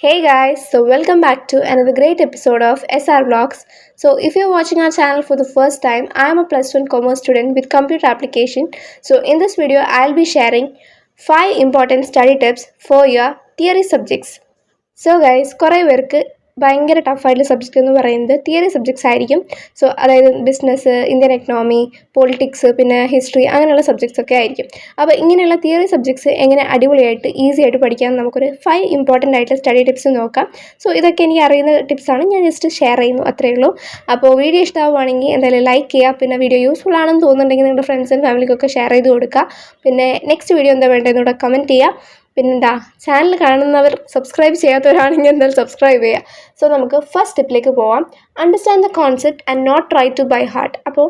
Hey guys, so welcome back to another great episode of SR Vlogs. So, if you're watching our channel for the first time, I am a plus 1 commerce student with computer application. So, in this video, I'll be sharing 5 important study tips for your theory subjects. So guys കുറേ പേർക്ക് ഭയങ്കര ടഫായിട്ടുള്ള subject എന്ന് പറയുന്നത് theory subjects ആയിരിക്കും. So അതായത് business, Indian economy, politics, പിന്നെ history അങ്ങനെയുള്ള subjects ഒക്കെ ആയിരിക്കും. അപ്പോൾ ഇങ്ങനെയുള്ള തിയറി സബ്ജക്ട്സ് എങ്ങനെ അടിപൊളിയായിട്ട് ഈസി ആയിട്ട് പഠിക്കാൻ നമുക്കൊരു 5 ഇമ്പോർട്ടൻ്റ് ആയിട്ടുള്ള സ്റ്റഡി ടിപ്സ് നോക്കാം. സോ ഇതൊക്കെ എനിക്ക് അറിയുന്ന ടിപ്സാണ്, ഞാൻ ജസ്റ്റ് ഷെയർ ചെയ്യുന്നു, അത്രയേ ഉള്ളൂ. അപ്പോൾ വീഡിയോ ഇഷ്ടമാവുകയാണെങ്കിൽ എന്തായാലും ലൈക്ക് ചെയ്യുക. പിന്നെ വീഡിയോ യൂസ്ഫുൾ ആണെന്ന് തോന്നുന്നുണ്ടെങ്കിൽ നിങ്ങളുടെ ഫ്രണ്ട്സിനും ഫാമിലിക്കൊക്കെ ഷെയർ ചെയ്ത് കൊടുക്കുക. പിന്നെ നെക്സ്റ്റ് വീഡിയോ എന്താ വേണ്ടതെന്ന് കൂടെ കമൻറ്റ് ചെയ്യുക. പിന്നെന്താ, ചാനൽ കാണുന്നവർ സബ്സ്ക്രൈബ് ചെയ്യാത്തവരാണെങ്കിൽ എന്തായാലും സബ്സ്ക്രൈബ് ചെയ്യുക. സോ നമുക്ക് ഫസ്റ്റ് സ്റ്റെപ്പിലേക്ക് പോവാം. Understand the concept and not try to by heart. അപ്പോൾ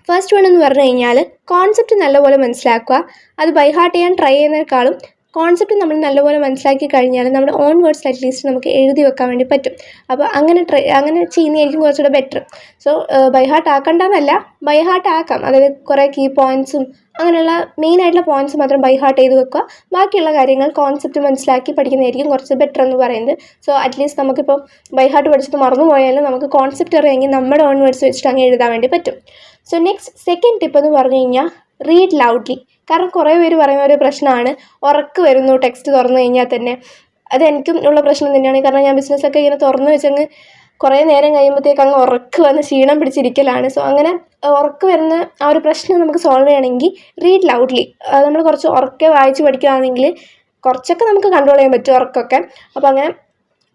ഫസ്റ്റ് വൺ എന്ന് പറഞ്ഞു കഴിഞ്ഞാൽ കോൺസെപ്റ്റ് നല്ലപോലെ മനസ്സിലാക്കുക. അത് ബൈ ഹാർട്ട് ചെയ്യാൻ ട്രൈ ചെയ്യുന്നതിനേക്കാളും കോൺസെപ്റ്റ് നമ്മൾ നല്ലപോലെ മനസ്സിലാക്കി കഴിഞ്ഞാൽ നമ്മുടെ ഓൺ വേർഡ്സ് അറ്റ്ലീസ്റ്റ് നമുക്ക് എഴുതി വെക്കാൻ വേണ്ടി പറ്റും. അപ്പോൾ അങ്ങനെ ചെയ്യുന്നതായിരിക്കും കുറച്ചുകൂടെ ബെറ്റർ. സോ ബൈ ഹാർട്ട് ആക്കണ്ടെന്നല്ല, ബൈ ഹാർട്ട് ആക്കാം. അതായത് കുറേ കീ പോയിൻറ്റ്സും അങ്ങനെയുള്ള മെയിൻ ആയിട്ടുള്ള പോയിൻറ്റ്സ് മാത്രം ബൈ ഹാർട്ട് ചെയ്ത് വെക്കുക. ബാക്കിയുള്ള കാര്യങ്ങൾ കോൺസെപ്റ്റ് മനസ്സിലാക്കി പഠിക്കുന്നതായിരിക്കും കുറച്ച് ബെറ്റർ എന്ന് പറയുന്നത്. സോ അറ്റ്ലീസ്റ്റ് നമുക്കിപ്പോൾ ബൈ ഹാർട്ട് പഠിച്ചിട്ട് മറന്നു പോയാലും നമുക്ക് കോൺസെപ്റ്റ് അറിയാമെങ്കിൽ നമ്മുടെ ഓൺ വേർഡ്സ് വെച്ചിട്ട് അങ്ങ് എഴുതാൻ വേണ്ടി പറ്റും. സോ നെക്സ്റ്റ് സെക്കൻഡ് ടിപ്പ് എന്ന് പറഞ്ഞു കഴിഞ്ഞാൽ റീഡ് ലൗഡ്ലി. കാരണം കുറേ പേര് പറയുന്ന ഒരു പ്രശ്നമാണ് ഉറക്ക് വരുന്നു ടെക്സ്റ്റ് തുറന്നു കഴിഞ്ഞാൽ തന്നെ. അത് എനിക്കും ഉള്ള പ്രശ്നം തന്നെയാണ്. കാരണം ഞാൻ ബിസിനസ്സൊക്കെ ഇങ്ങനെ തുറന്നു വെച്ചങ്ങ് കുറേ നേരം കഴിയുമ്പോഴത്തേക്ക് അങ്ങ് ഉറക്ക് വന്ന് ക്ഷീണം പിടിച്ചിരിക്കലാണ്. സോ അങ്ങനെ ഉറക്ക് വരുന്ന ആ ഒരു പ്രശ്നം നമുക്ക് സോൾവ് ചെയ്യണമെങ്കിൽ റീഡ് ലൗഡ്ലി, നമ്മൾ കുറച്ച് ഉറക്കെ വായിച്ച് പഠിക്കുകയാണെങ്കിൽ കുറച്ചൊക്കെ നമുക്ക് കൺട്രോൾ ചെയ്യാൻ പറ്റും ഉറക്കൊക്കെ. അപ്പോൾ അങ്ങനെ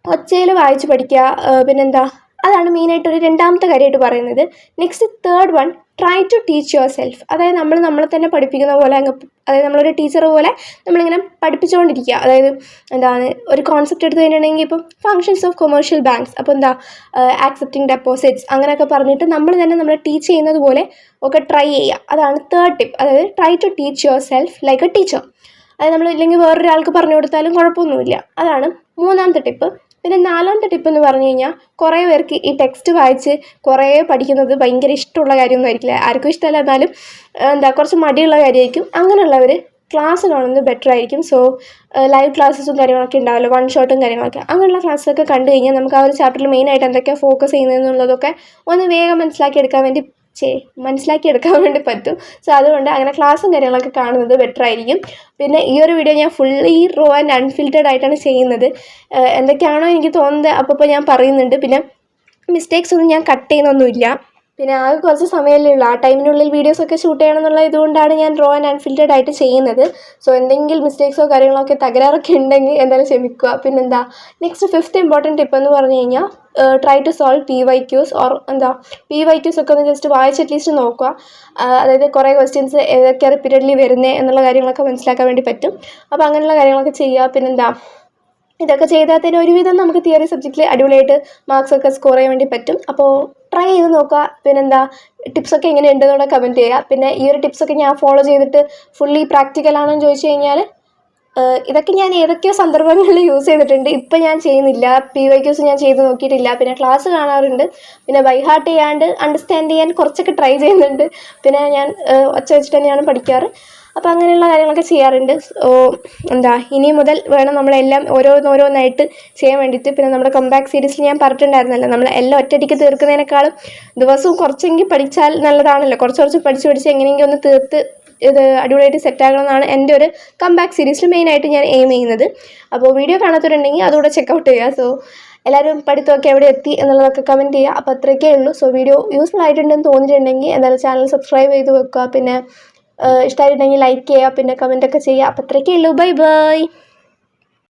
ഒച്ചയിൽ വായിച്ച് പഠിക്കുക. പിന്നെന്താ, അതാണ് മെയിനായിട്ടൊരു രണ്ടാമത്തെ കാര്യമായിട്ട് പറയുന്നത്. Next third one, try to teach yourself. അതായത് നമ്മളെ തന്നെ പഠിപ്പിക്കുന്ന പോലെ അതായത് നമ്മളൊരു ടീച്ചർ പോലെ നമ്മളിങ്ങനെ പഠിപ്പിച്ചുകൊണ്ടിരിക്കുക. അതായത് എന്താണ്, ഒരു കോൺസെപ്റ്റ് എടുത്ത് കഴിഞ്ഞിട്ടുണ്ടെങ്കിൽ ഇപ്പം ഫങ്ഷൻസ് ഓഫ് കൊമേഴ്ഷ്യൽ ബാങ്ക്സ്, അപ്പോൾ എന്താ ആക്സെപ്റ്റിംഗ് ഡെപ്പോസിറ്റ്സ് അങ്ങനെയൊക്കെ പറഞ്ഞിട്ട് നമ്മൾ തന്നെ നമ്മളെ ടീച്ച് ചെയ്യുന്നത് പോലെ ഒക്കെ ട്രൈ ചെയ്യുക. അതാണ് തേർഡ് ടിപ്പ്. അതായത് try to teach yourself like a teacher. അതായത് നമ്മൾ ഇല്ലെങ്കിൽ വേറൊരാൾക്ക് പറഞ്ഞു കൊടുത്താലും കുഴപ്പമൊന്നുമില്ല. അതാണ് മൂന്നാമത്തെ ടിപ്പ്. പിന്നെ നാലാമത്തെ ടിപ്പ് എന്ന് പറഞ്ഞു കഴിഞ്ഞാൽ കുറേ പേർക്ക് ഈ ടെക്സ്റ്റ് വായിച്ച് കുറേ പഠിക്കുന്നത് ഭയങ്കര ഇഷ്ടമുള്ള കാര്യമൊന്നും ആയിരിക്കില്ല. ആർക്കും ഇഷ്ടമല്ല, എന്നാലും കുറച്ച് മടിയുള്ള കാര്യമായിരിക്കും. അങ്ങനെയുള്ളവർ ക്ലാസ് കാണുന്നത് ബെറ്റർ ആയിരിക്കും. സോ ലൈവ് ക്ലാസ്സസും കാര്യങ്ങളൊക്കെ ഉണ്ടാവില്ല, വൺ ഷോട്ടും കാര്യങ്ങളൊക്കെ. അങ്ങനെയുള്ള ക്ലാസ്സൊക്കെ കണ്ടു കഴിഞ്ഞാൽ നമുക്ക് ആ ഒരു ചാപ്റ്ററിൽ മെയിനായിട്ട് എന്തൊക്കെയാണ് ഫോക്കസ് ചെയ്യുന്നതെന്നുള്ളതൊക്കെ ഒന്ന് വേഗം മനസ്സിലാക്കിയെടുക്കാൻ വേണ്ടി പറ്റും. സോ അതുകൊണ്ട് അങ്ങനെ ക്ലാസ്സും കാര്യങ്ങളൊക്കെ കാണുന്നത് ബെറ്റർ ആയിരിക്കും. പിന്നെ ഈ ഒരു വീഡിയോ ഞാൻ ഫുള്ളി റോ ആൻഡ് അൺഫിൽറ്റേഡ് ആയിട്ടാണ് ചെയ്യുന്നത്. എന്തൊക്കെയാണോ എനിക്ക് തോന്നുന്നത് അപ്പോൾ ഞാൻ പറയുന്നുണ്ട്. പിന്നെ മിസ്റ്റേക്സ് ഒന്നും ഞാൻ കട്ട് ചെയ്യുന്നൊന്നുമില്ല. പിന്നെ ആകെ കുറച്ച് സമയമല്ലേ ഉള്ളൂ, ആ ടൈമിനുള്ളിൽ വീഡിയോസൊക്കെ ഷൂട്ട് ചെയ്യണം എന്നുള്ള ഇതുകൊണ്ടാണ് ഞാൻ റോ ആൻഡ് അൺഫിൽറ്റേഡ് ആയിട്ട് ചെയ്യുന്നത്. സോ എന്തെങ്കിലും മിസ്റ്റേക്സോ കാര്യങ്ങളൊക്കെ തകരാറൊക്കെ ഉണ്ടെങ്കിൽ എന്തായാലും ക്ഷമിക്കുക. പിന്നെന്താ, നെക്സ്റ്റ് ഫിഫ്ത്ത് ഇമ്പോർട്ടൻറ്റ് ടിപ്പ് എന്ന് പറഞ്ഞു കഴിഞ്ഞാൽ try to solve PYQs or PYQs ഒക്കെ ഒന്ന് ജസ്റ്റ് വായിച്ച് അറ്റ്ലീസ്റ്റ് നോക്കുക. അതായത് കുറേ ക്വസ്റ്റ്യൻസ് ഏതൊക്കെ റിപ്പീറ്റഡ്ലി വരുന്നത് എന്നുള്ള കാര്യങ്ങളൊക്കെ മനസ്സിലാക്കാൻ വേണ്ടി പറ്റും. അപ്പോൾ അങ്ങനെയുള്ള കാര്യങ്ങളൊക്കെ ചെയ്യുക. പിന്നെന്താ, ഇതൊക്കെ ചെയ്താൽ തന്നെ ഒരുവിധം നമുക്ക് തിയറി സബ്ജക്റ്റിൽ അടിപൊളിയായിട്ട് മാർക്സൊക്കെ സ്കോർ ചെയ്യാൻ വേണ്ടി പറ്റും. അപ്പോൾ ട്രൈ ചെയ്ത് നോക്കുക. പിന്നെന്താ, ടിപ്സൊക്കെ എങ്ങനെയുണ്ടെന്നൂടെ കമൻറ്റ് ചെയ്യുക. പിന്നെ ഈ ഒരു ടിപ്സൊക്കെ ഞാൻ ഫോളോ ചെയ്തിട്ട് ഫുള്ളി പ്രാക്ടിക്കലാണോ എന്ന് ചോദിച്ചു കഴിഞ്ഞാൽ ഇതൊക്കെ ഞാൻ ഏതൊക്കെയോ സന്ദർഭങ്ങളിൽ യൂസ് ചെയ്തിട്ടുണ്ട്. ഇപ്പം ഞാൻ ചെയ്യുന്നില്ല. PYQs ഞാൻ ചെയ്ത് നോക്കിയിട്ടില്ല. പിന്നെ ക്ലാസ് കാണാറുണ്ട്. പിന്നെ ബൈ ഹാർട്ട് ചെയ്യാണ്ട് അണ്ടർസ്റ്റാൻഡ് ചെയ്യാൻ കുറച്ചൊക്കെ ട്രൈ ചെയ്യുന്നുണ്ട്. പിന്നെ ഞാൻ ഒച്ച വെച്ചിട്ട് തന്നെയാണ് പഠിക്കാറ്. അപ്പോൾ അങ്ങനെയുള്ള കാര്യങ്ങളൊക്കെ ചെയ്യാറുണ്ട്. ഇനി മുതൽ വേണം നമ്മളെല്ലാം ഓരോന്നായിട്ട് ചെയ്യാൻ വേണ്ടിയിട്ട്. പിന്നെ നമ്മുടെ കംബാക്ക് സീരീസിൽ ഞാൻ പറഞ്ഞിട്ടുണ്ടായിരുന്നല്ലോ, നമ്മൾ എല്ലാം ഒറ്റയടിക്ക് തീർക്കുന്നതിനേക്കാളും ദിവസവും കുറച്ചെങ്കിൽ പഠിച്ചാൽ നല്ലതാണല്ലോ. കുറച്ച് പഠിച്ച് എങ്ങനെയെങ്കിലും ഒന്ന് തീർത്ത് ഇത് അടിപൊളിയായിട്ട് സെറ്റാകണമെന്നാണ് എൻ്റെ ഒരു കംബാക്ക് സീരീസിൽ മെയിനായിട്ട് ഞാൻ എയിം ചെയ്യുന്നത്. അപ്പോൾ വീഡിയോ കാണാത്തവരുണ്ടെങ്കിൽ അതുകൂടെ ചെക്കൗട്ട് ചെയ്യുക. സോ എല്ലാവരും പഠിത്തമൊക്കെ എവിടെ എത്തി എന്നുള്ളതൊക്കെ കമൻറ്റ് ചെയ്യുക. അപ്പോൾ അത്രയൊക്കെ ഉള്ളൂ. സോ വീഡിയോ യൂസ്ഫുൾ ആയിട്ടുണ്ടെന്ന് തോന്നിയിട്ടുണ്ടെങ്കിൽ എന്തായാലും ചാനൽ സബ്സ്ക്രൈബ് ചെയ്ത് വെക്കുക. പിന്നെ ഇഷ്ടമായിട്ടുണ്ടെങ്കിൽ ലൈക്ക് ചെയ്യുക, പിന്നെ കമൻറ്റൊക്കെ ചെയ്യുക. അപ്പോൾ അത്രയൊക്കെ ഉള്ളൂ. Bye bye.